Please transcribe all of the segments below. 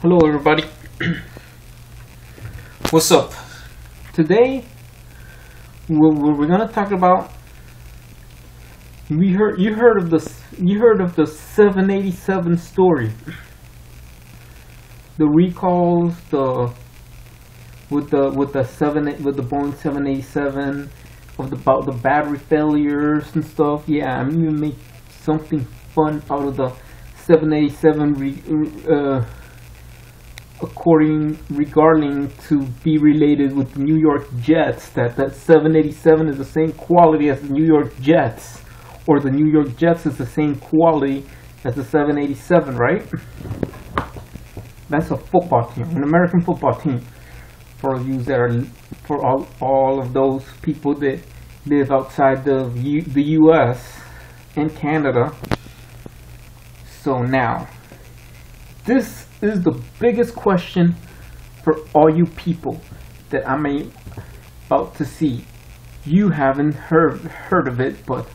Hello everybody. What's up? Today we're gonna talk about you heard of the 787 story, the recalls, with the Boeing 787 about the battery failures and stuff. Yeah, I'm gonna make something fun out of the 787 regarding to be related with New York Jets, that 787 is the same quality as the New York Jets, or the New York Jets is the same quality as the 787, right? That's a football team, an American football team, for all of those people that live outside the US and Canada. So now, this is the biggest question for all you people that I'm about to see. You haven't heard of it, but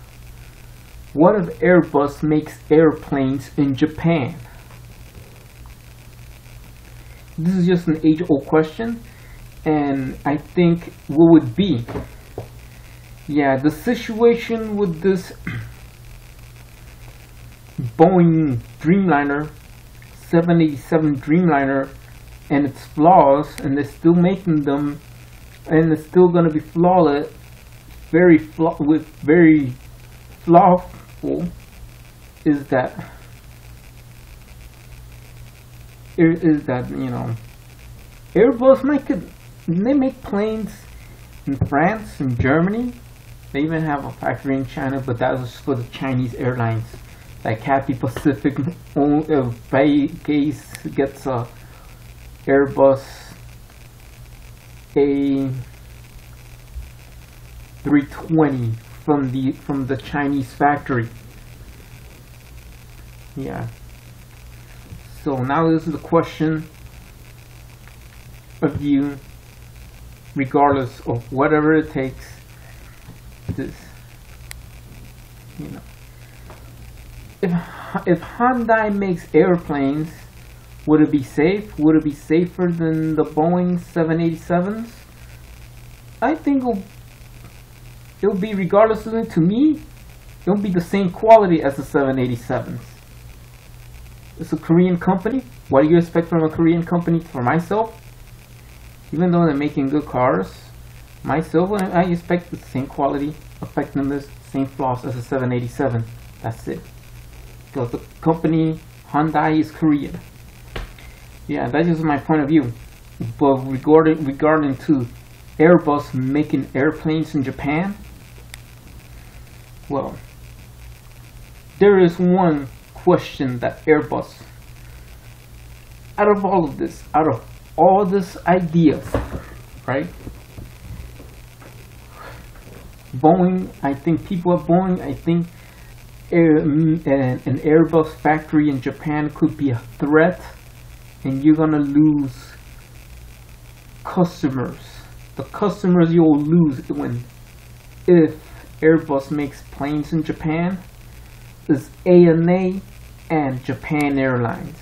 what if Airbus makes airplanes in Japan? This is just an age-old question, and I think what would be? Yeah, the situation with this Boeing Dreamliner, 787 Dreamliner, and its flaws, and they're still making them, and it's still going to be flawless, very flawful, is that you know, Airbus they make planes in France and Germany. They even have a factory in China, but that was for the Chinese airlines. Like Cathay Pacific case gets a Airbus A320 from the Chinese factory. Yeah. So now this is the question of you, regardless of whatever it takes. This, you know. If Hyundai makes airplanes, would it be safe? Would it be safer than the Boeing 787s? I think it'll be, regardless of it, to me, it'll be the same quality as the 787s. It's a Korean company. What do you expect from a Korean company? For myself, even though they're making good cars, myself, I expect the same quality, effectiveness, same flaws as a 787. That's it. Because the company Hyundai is Korean. Yeah, that's just my point of view. But regarding to Airbus making airplanes in Japan, well, there is one question that Airbus, out of all this ideas, right? Boeing, I think people at Boeing, I think an Airbus factory in Japan could be a threat, and you're gonna lose customers. The customers you'll lose if Airbus makes planes in Japan is ANA and Japan Airlines.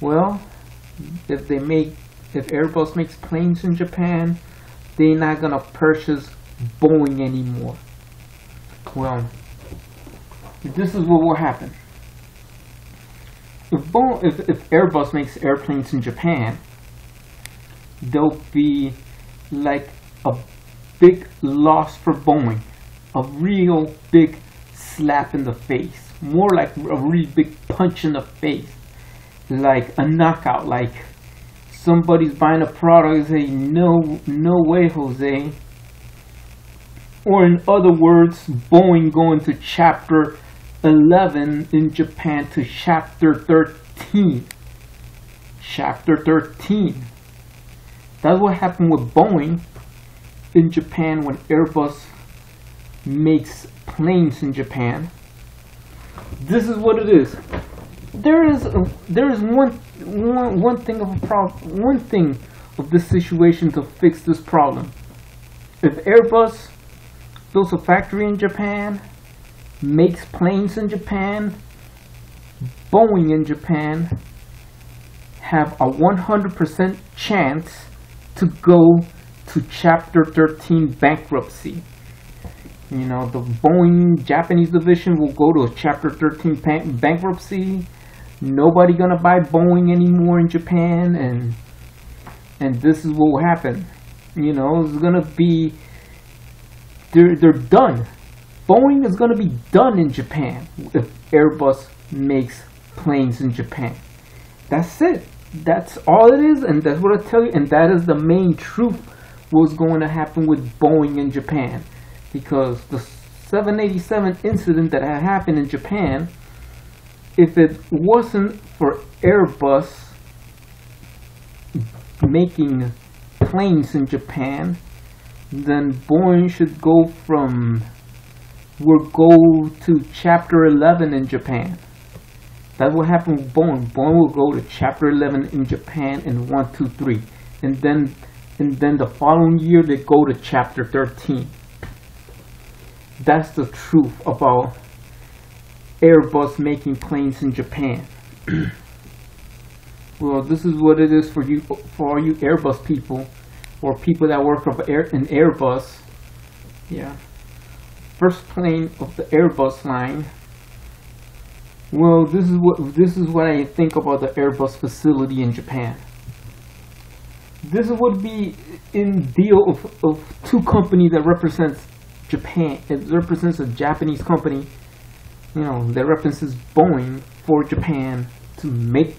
Well, if Airbus makes planes in Japan, they're not gonna purchase Boeing anymore. Well, this is what will happen. If Airbus makes airplanes in Japan, there'll be like a big loss for Boeing, a real big slap in the face, more like a really big punch in the face, like a knockout, like somebody's buying a product and say, no way, Jose. Or in other words, Boeing going to chapter 11 in Japan to chapter 13. Chapter 13. That's what happened with Boeing in Japan when Airbus makes planes in Japan. This is what it is. There is one thing of a problem. One thing of this situation to fix this problem. If Airbus builds a factory in Japan, makes planes in Japan, Boeing in Japan have a 100% chance to go to Chapter 13 bankruptcy. You know, the Boeing Japanese division will go to a Chapter 13 bankruptcy. Nobody gonna buy Boeing anymore in Japan, and this is what will happen. You know, it's gonna be, they're done. Boeing is gonna be done in Japan if Airbus makes planes in Japan. That's it. That's all it is, and that's what I tell you. And that is the main truth. What's going to happen with Boeing in Japan? Because the 787 incident that had happened in Japan, if it wasn't for Airbus making planes in Japan, then Boeing should go to Chapter 11 in Japan. That's what happened with Boeing. Boeing will go to Chapter 11 in Japan in 1, 2, 3, and then the following year they go to Chapter 13. That's the truth about Airbus making planes in Japan. Well, this is what it is for you, for all you Airbus people, or people that work in Airbus. Yeah, first plane of the Airbus line. Well, this is what I think about the Airbus facility in Japan. This would be in deal of two companies that represents Japan. It represents a Japanese company, you know, that represents Boeing for Japan to make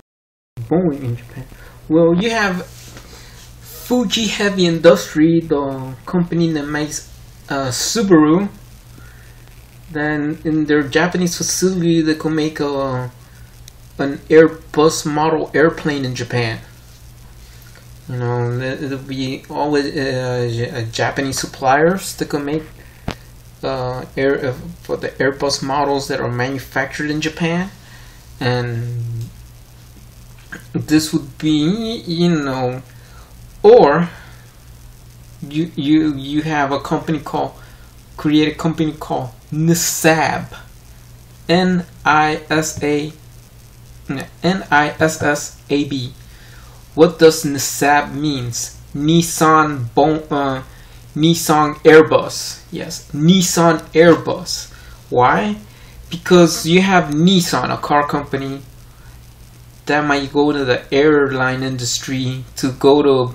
Boeing in Japan. Well, you have Fuji Heavy Industry, the company that makes Subaru. Then in their Japanese facility, they could make an Airbus model airplane in Japan. You know, it'll be always Japanese suppliers that could make for the Airbus models that are manufactured in Japan, and this would be, you know, or you have a company called NissAB, NissAB. What does NissAB means? Nissan Airbus. Yes, Nissan Airbus. Why? Because you have Nissan, a car company, that might go to the airline industry to go to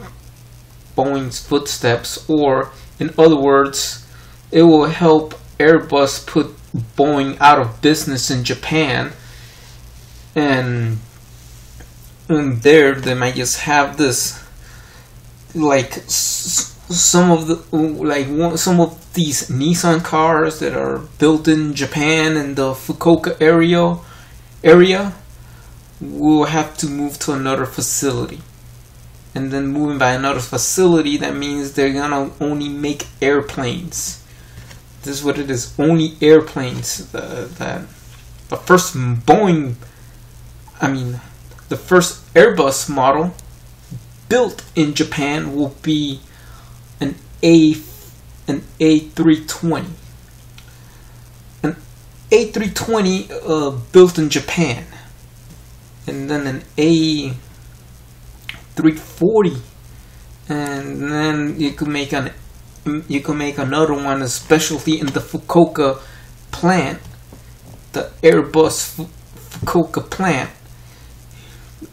Boeing's footsteps, or in other words, it will help Airbus put Boeing out of business in Japan, and there they might just have this, like some of these Nissan cars that are built in Japan in the Fukuoka area will have to move to another facility. And then moving by another facility, that means they're gonna only make airplanes. This is what it is, only airplanes. The first the first Airbus model built in Japan will be an A320. An A320 built in Japan, and then an A340, and then you could make another one, especially in the Fukuoka plant, the Airbus Fukuoka plant,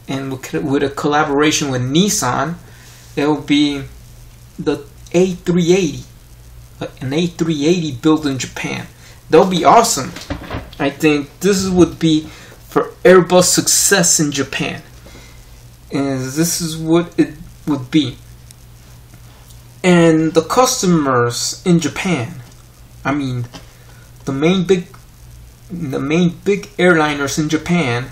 and with a collaboration with Nissan, it will be the A380, an A380 built in Japan. That'll be awesome. I think this would be for Airbus success in Japan, and this is what it would be. And the customers in Japan, I mean, the main big airliners in Japan,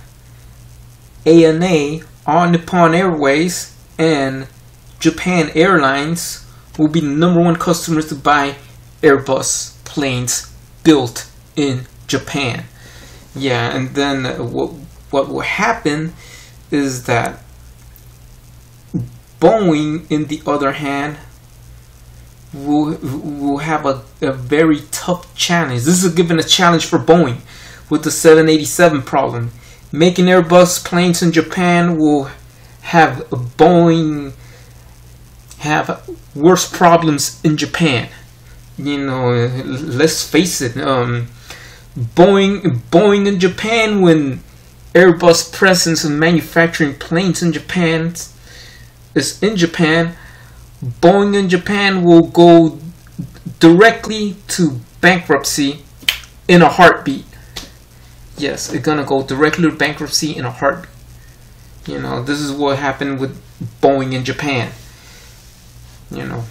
ANA, All Nippon Airways, and Japan Airlines will be the #1 customers to buy Airbus planes built in Japan. Yeah, and then what will happen is that Boeing, in the other hand, will have a very tough challenge. This is given a challenge for Boeing with the 787 problem. Making Airbus planes in Japan will have Boeing have worse problems in Japan. You know, let's face it. Boeing in Japan, when Airbus presence in manufacturing planes in Japan is in Japan, Boeing in Japan will go directly to bankruptcy in a heartbeat. Yes, it's gonna go directly to bankruptcy in a heartbeat. You know, this is what happened with Boeing in Japan. You know,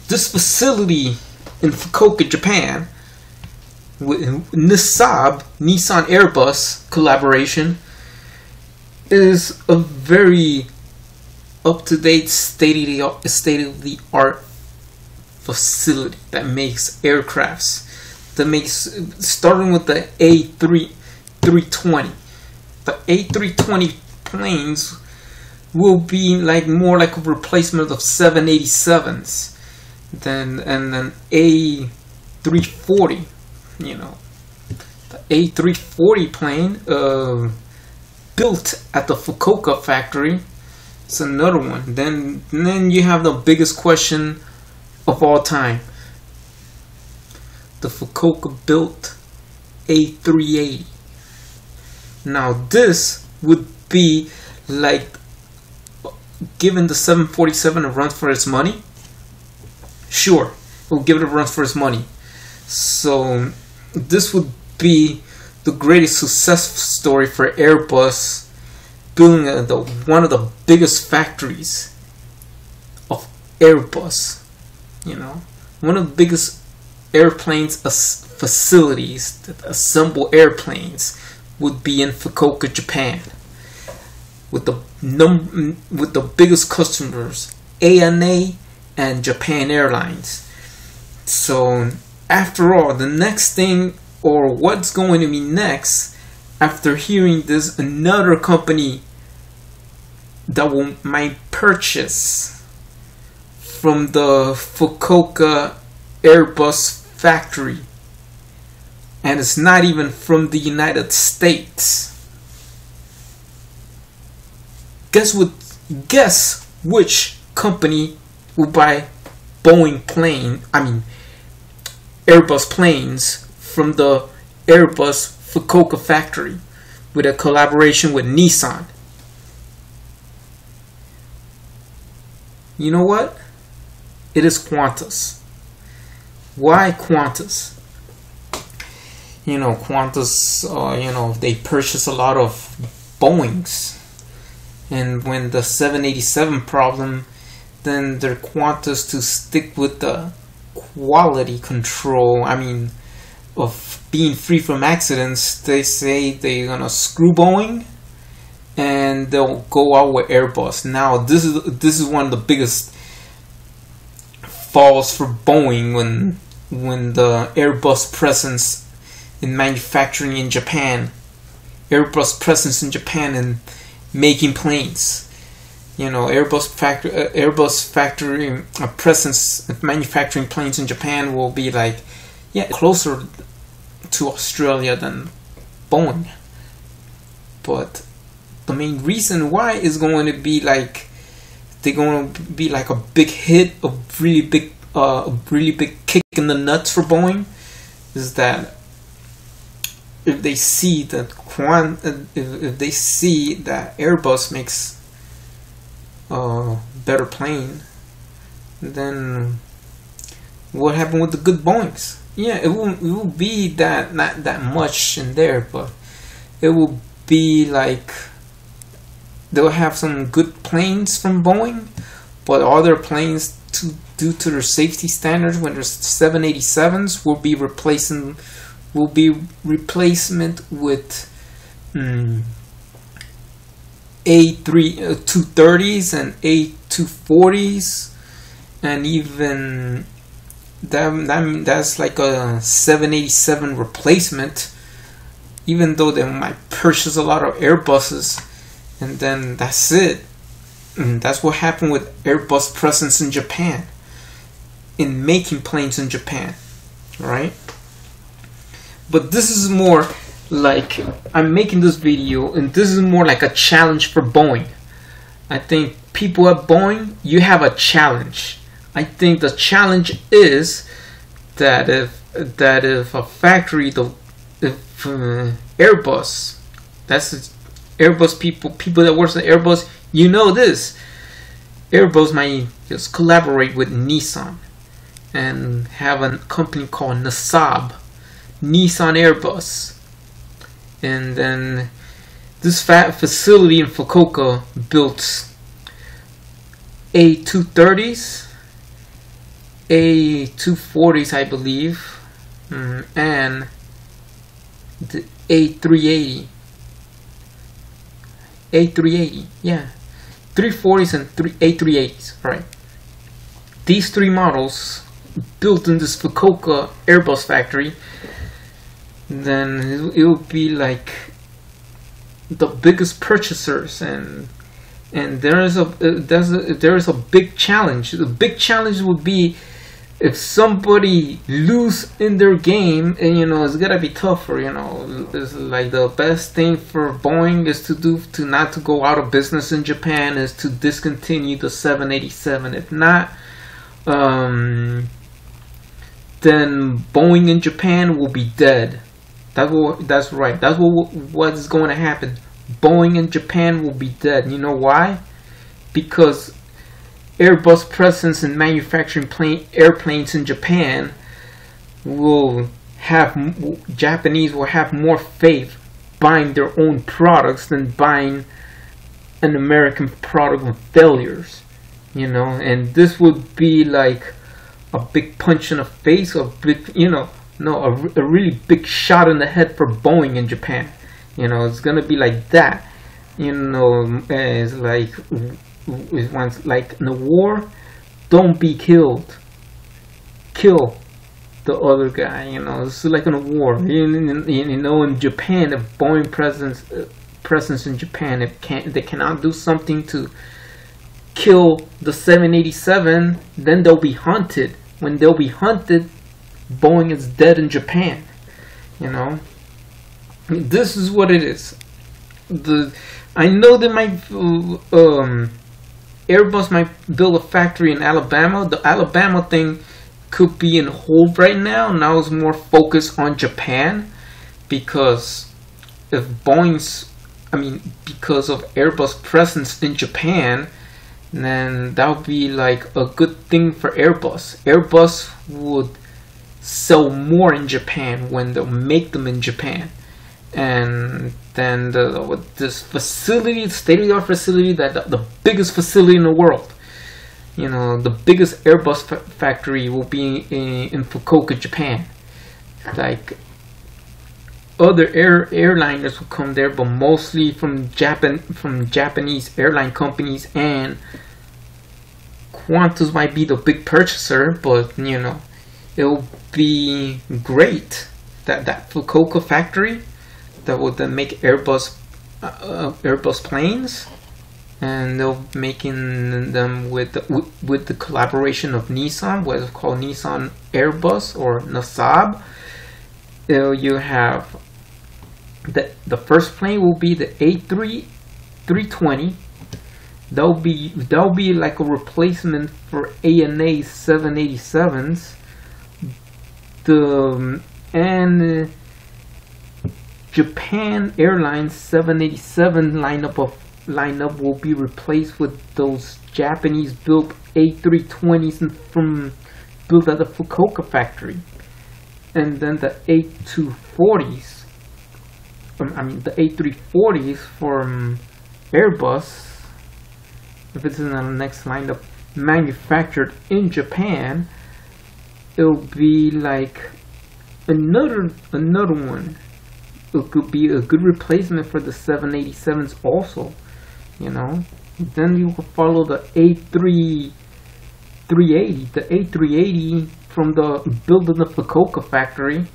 this facility in Fukuoka, Japan, with NissAB, Nissan Airbus collaboration, is a very up-to-date, state-of-the-art facility that makes aircrafts. That makes, starting with the A320. The A320 planes will be like more like a replacement of 787s and then A340. You know, the A340 plane built at the Fukuoka factory. It's another one. Then you have the biggest question of all time. The Fukuoka built A380. Now this would be like giving the 747 a run for its money. Sure, it will give it a run for its money. So this would be the greatest success story for Airbus, building one of the biggest factories of Airbus. You know, one of the biggest airplanes facilities that assemble airplanes would be in Fukuoka, Japan, with the biggest customers, ANA and Japan Airlines. So after all, the next thing, or what's going to be next after hearing this, another company that might purchase from the Fukuoka Airbus factory, and it's not even from the United States. Guess which company will buy Airbus planes from the Airbus Fukuoka factory with a collaboration with Nissan? You know what? It is Qantas. Why Qantas? You know, Qantas, they purchase a lot of Boeings. And when the 787 problem, then they're Qantas to stick with the quality control. Of being free from accidents. They say they're gonna screw Boeing, and they'll go out with Airbus. Now this is one of the biggest falls for Boeing when the Airbus presence in manufacturing in Japan, Airbus presence in Japan and making planes. You know, Airbus factory presence of manufacturing planes in Japan will be like, closer to Australia than Boeing. But the main reason why is going to be like, they're going to be like a big hit, a really big kick in the nuts for Boeing, is that if they see that Airbus makes a better plane, then what happened with the good Boeings? Yeah, it will be that not that much in there, but it will be like they'll have some good planes from Boeing, but other planes, due to their safety standards, when there's 787s, will be replacement with A230s and A240s, and even that's like a 787 replacement, even though they might purchase a lot of Airbuses, and then that's it. And that's what happened with Airbus presence in Japan, in making planes in Japan, right? But this is more like, I'm making this video, and this is more like a challenge for Boeing. I think people at Boeing, you have a challenge. I think the challenge is that if a factory, if Airbus, that's Airbus people that works at Airbus, you know this. Airbus might just collaborate with Nissan and have a company called NissAB, Nissan Airbus, and then this facility in Fukuoka built A230s, A240s, I believe, and the A380, yeah, 340s and A380s, right? These three models built in this Fukuoka Airbus factory, then it will be like the biggest purchasers, and there is a big challenge. The big challenge would be if somebody lose in their game, and it's gotta be tougher. It's like the best thing for Boeing is to not to go out of business in Japan, is to discontinue the 787. If not, then Boeing in Japan will be dead. That's right. That's what is going to happen. Boeing in Japan will be dead. You know why? Because Airbus presence in manufacturing airplanes in Japan Japanese will have more faith buying their own products than buying an American product with failures. And this would be like a big punch in the face, a really big shot in the head for Boeing in Japan. It's gonna be like that. It's like in a war, don't be killed. Kill the other guy. It's like in a war. In Japan, if Boeing presence in Japan, if they cannot do something to kill the 787, then they'll be hunted. When they'll be hunted, Boeing is dead in Japan. This is what it is. I know they might Airbus might build a factory in Alabama. The Alabama thing could be in hold right now. Now it's more focused on Japan, because if because of Airbus presence in Japan, then that would be like a good thing for Airbus. Airbus would sell more in Japan when they'll make them in Japan. And then this facility, state-of-the-art facility, the biggest facility in the world, the biggest Airbus factory will be in Fukuoka, Japan. Like other airliners will come there, but mostly from Japanese airline companies, and Qantas might be the big purchaser, but it'll be great that Fukuoka factory that would then make Airbus planes, and they'll making them with the collaboration of Nissan, what is called Nissan Airbus or NissAB. You have the first plane will be the A320. That'll be like a replacement for ANA 787s. And Japan Airlines 787 lineup will be replaced with those Japanese built A320s built at the Fukuoka factory. And then the A240s, the A340s from Airbus, if it's in the next lineup, manufactured in Japan, it'll be like another one. It could be a good replacement for the 787s also, Then you will follow the A380. The A380 from the built in the Fukuoka factory,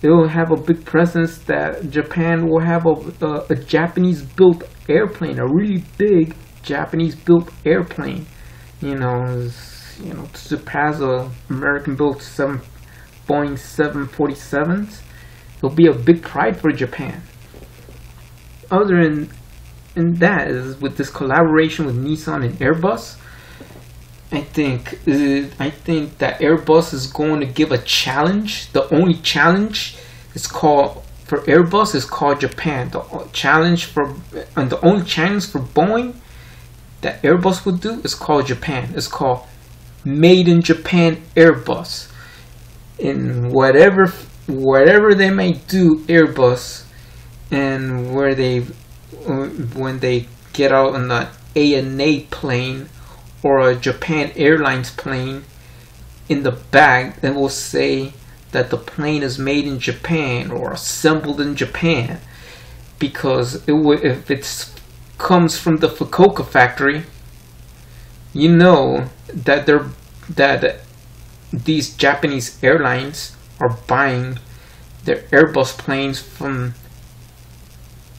it will have a big presence that Japan will have a Japanese-built airplane, a really big Japanese-built airplane, to surpass a American-built Boeing 747s. It'll be a big pride for Japan. Other than and that is with this collaboration with Nissan and Airbus. I think that Airbus is going to give a challenge. The only challenge is called for Airbus is called Japan. The only challenge for Boeing that Airbus would do is called Japan. It's called Made in Japan Airbus. In whatever they may do, Airbus, and when they get out on the ANA plane or a Japan Airlines plane, in the back they will say that the plane is made in Japan or assembled in Japan, because if it comes from the Fukuoka factory, you know that these Japanese airlines are buying their Airbus planes from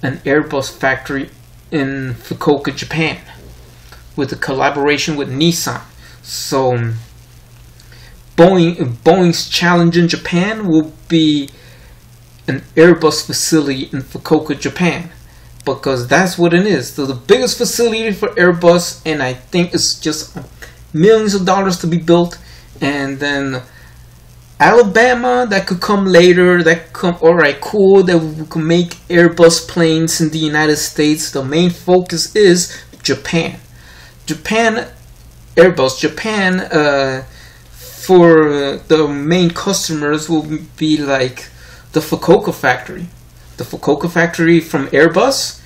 an Airbus factory in Fukuoka, Japan, with a collaboration with Nissan. So Boeing's challenge in Japan will be an Airbus facility in Fukuoka, Japan, because that's what it is. So the biggest facility for Airbus, and I think it's just millions of dollars to be built. And then Alabama, that could come later. That could come, alright, cool, that we can make Airbus planes in the United States. The main focus is Japan. Airbus Japan, for the main customers will be like the Fukuoka factory. The Fukuoka factory from Airbus,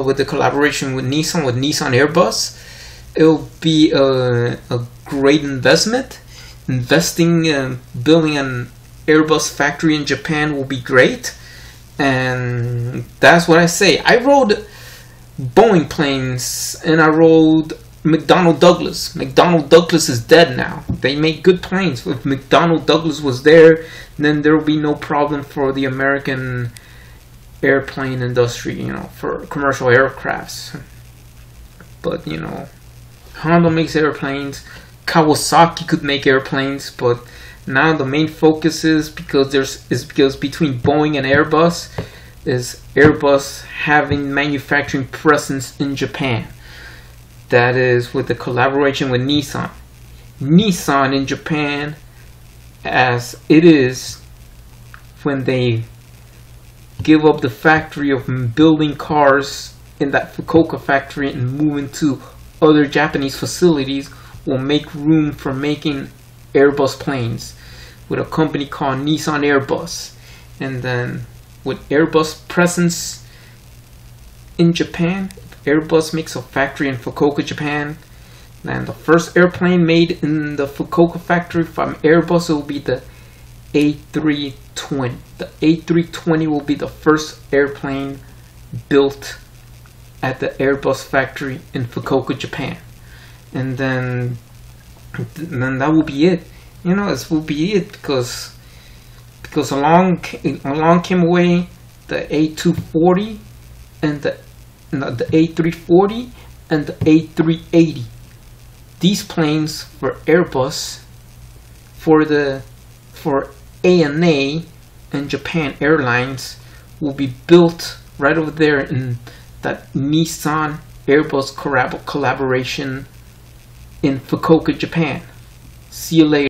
with the collaboration with Nissan Airbus. It'll be a great investment. Investing in building an Airbus factory in Japan will be great. And that's what I say. I rode Boeing planes, and I rode McDonnell Douglas. McDonnell Douglas is dead now. They make good planes. If McDonnell Douglas was there, then there will be no problem for the American airplane industry, for commercial aircrafts. But Honda makes airplanes. Kawasaki could make airplanes, but now the main focus is because between Boeing and Airbus is Airbus having manufacturing presence in Japan. That is with the collaboration with Nissan. Nissan in Japan, as it is when they give up the factory of building cars in that Fukuoka factory and move into other Japanese facilities, will make room for making Airbus planes with a company called Nissan Airbus. And then with Airbus presence in Japan, Airbus makes a factory in Fukuoka, Japan, and the first airplane made in the Fukuoka factory from Airbus will be the A320. The A320 will be the first airplane built at the Airbus factory in Fukuoka, Japan. And then that will be it. This will be it, because along came away the A240 and the A340 and the A380. These planes for Airbus, for ANA and Japan Airlines, will be built right over there in that Nissan Airbus collaboration in Fukuoka, Japan. See you later.